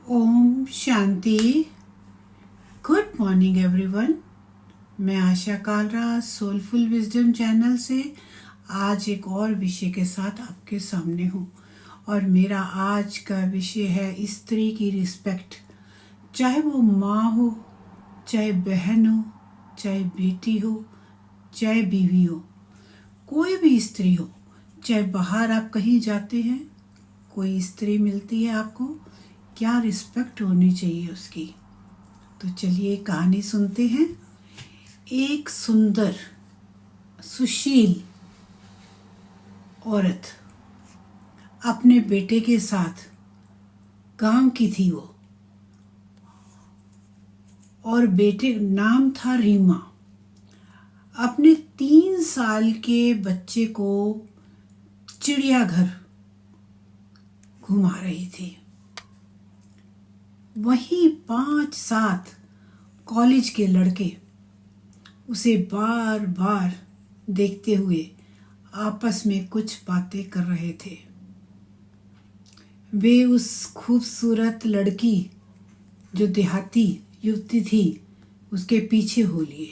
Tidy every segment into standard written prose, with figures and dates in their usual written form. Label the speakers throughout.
Speaker 1: ओम Shanti. Good morning everyone. मैं Asha Kalra soulful wisdom channel से आज एक और विषय के साथ आपके सामने हूँ और मेरा आज का विषय है स्त्री की रिस्पेक्ट। चाहे वो माँ हो, चाहे बहन हो, चाहे बेटी हो, चाहे बीवी हो, कोई भी स्त्री हो, चाहे बाहर आप कहीं जाते हैं, कोई स्त्री मिलती है आपको, क्या रिस्पेक्ट होनी चाहिए उसकी। तो चलिए कहानी सुनते हैं। एक सुंदर सुशील औरत अपने बेटे के साथ गांव की थी वो, और बेटे नाम था रीमा। अपने 3 साल के बच्चे को चिड़ियाघर घुमा रही थी। वहीं 5-7 कॉलेज के लड़के उसे बार बार देखते हुए आपस में कुछ बातें कर रहे थे। वे उस खूबसूरत लड़की जो देहाती युवती थी उसके पीछे हो लिए।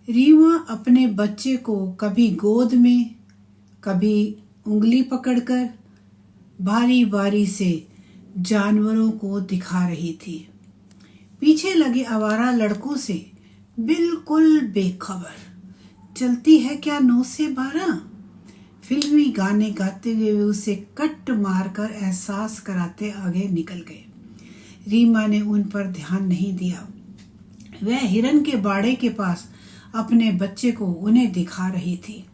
Speaker 1: रीमा अपने बच्चे को कभी गोद में, कभी उंगली पकड़कर बारी बारी से जानवरों को दिखा रही थी, पीछे लगे आवारा लड़कों से बिल्कुल बेखबर। चलती है क्या 9 से 12। फिल्मी गाने गाते हुए वे उसे कट मारकर एहसास कराते आगे निकल गए। रीमा ने उन पर ध्यान नहीं दिया। वह हिरन के बाड़े के पास अपने बच्चे को उन्हें दिखा रही थी।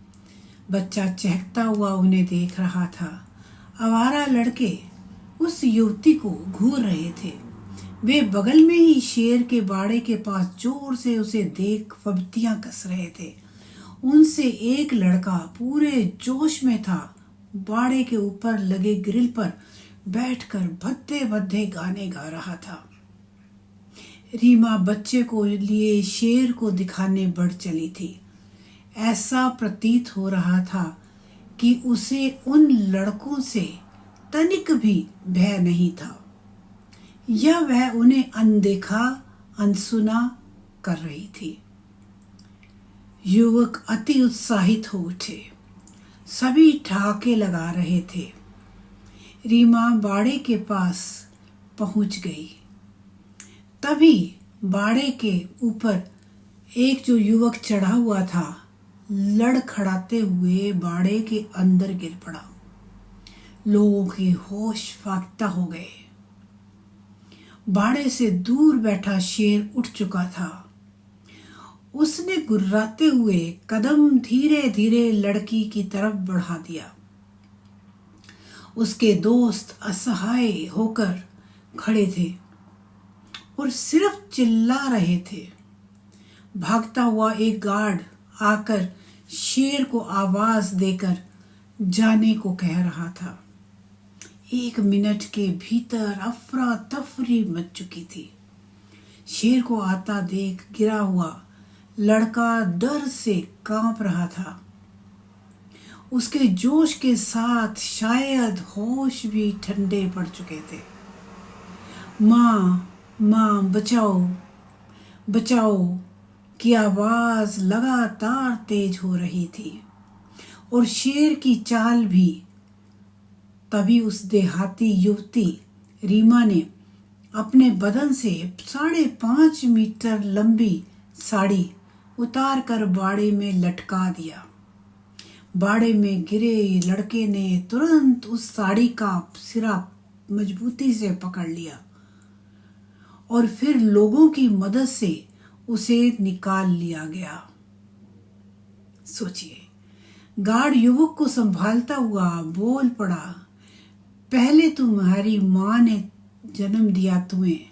Speaker 1: बच्चा चहकता हुआ उन्हें देख रहा था। आवारा लड़के उस युवती को घूर रहे थे। वे बगल में ही शेर के बाड़े के पास जोर से उसे देख फब्तियां कस रहे थे। उनसे एक लड़का पूरे जोश में था। बाड़े के ऊपर लगे ग्रिल पर बैठकर भद्दे भद्दे गाने गा रहा था। रीमा बच्चे को लिए शेर को दिखाने बढ़ चली थी। ऐसा प्रतीत हो रहा था कि उसे उन लड़कों से तनिक भी भय नहीं था, या वह उन्हें अनदेखा अनसुना कर रही थी। युवक अति उत्साहित हो उठे। सभी ठहाके लगा रहे थे। रीमा बाड़े के पास पहुंच गई। तभी बाड़े के ऊपर एक जो युवक चढ़ा हुआ था लड़खड़ाते हुए बाड़े के अंदर गिर पड़ा। लोगों के होश फाख्ता हो गए। बाड़े से दूर बैठा शेर उठ चुका था। उसने गुर्राते हुए कदम धीरे धीरे लड़की की तरफ बढ़ा दिया। उसके दोस्त असहाय होकर खड़े थे और सिर्फ चिल्ला रहे थे। भागता हुआ एक गार्ड आकर शेर को आवाज देकर जाने को कह रहा था। 1 मिनट के भीतर अफरा तफरी मच चुकी थी। शेर को आता देख गिरा हुआ लड़का डर से कांप रहा था। उसके जोश के साथ शायद होश भी ठंडे पड़ चुके थे। माँ, माँ, बचाओ, बचाओ की आवाज लगातार तेज हो रही थी और शेर की चाल भी। तभी उस देहाती युवती रीमा ने अपने बदन से 5.5 मीटर लंबी साड़ी उतार कर बाड़े में लटका दिया। बाड़े में गिरे लड़के ने तुरंत उस साड़ी का सिरा मजबूती से पकड़ लिया और फिर लोगों की मदद से उसे निकाल लिया गया। सोचिए, गार्ड युवक को संभालता हुआ बोल पड़ा, पहले तुम्हारी माँ ने जन्म दिया तुम्हें,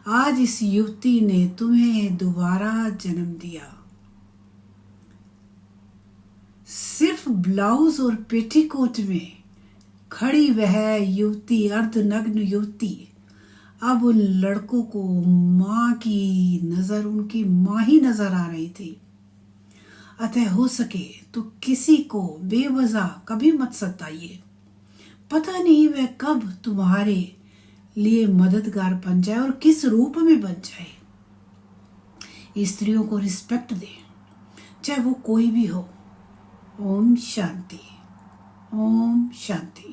Speaker 1: आज इस युवती ने तुम्हें दोबारा जन्म दिया। सिर्फ ब्लाउज और पेटीकोट में खड़ी वह युवती, अर्धनग्न युवती, अब उन लड़कों को माँ की नजर, उनकी माँ ही नजर आ रही थी। अतः हो सके तो किसी को बेवजह कभी मत सताइए। पता नहीं वह कब तुम्हारे लिए मददगार बन जाए और किस रूप में बन जाए। स्त्रियों को रिस्पेक्ट दे, चाहे वो कोई भी हो। ओम शांति, ओम शांति।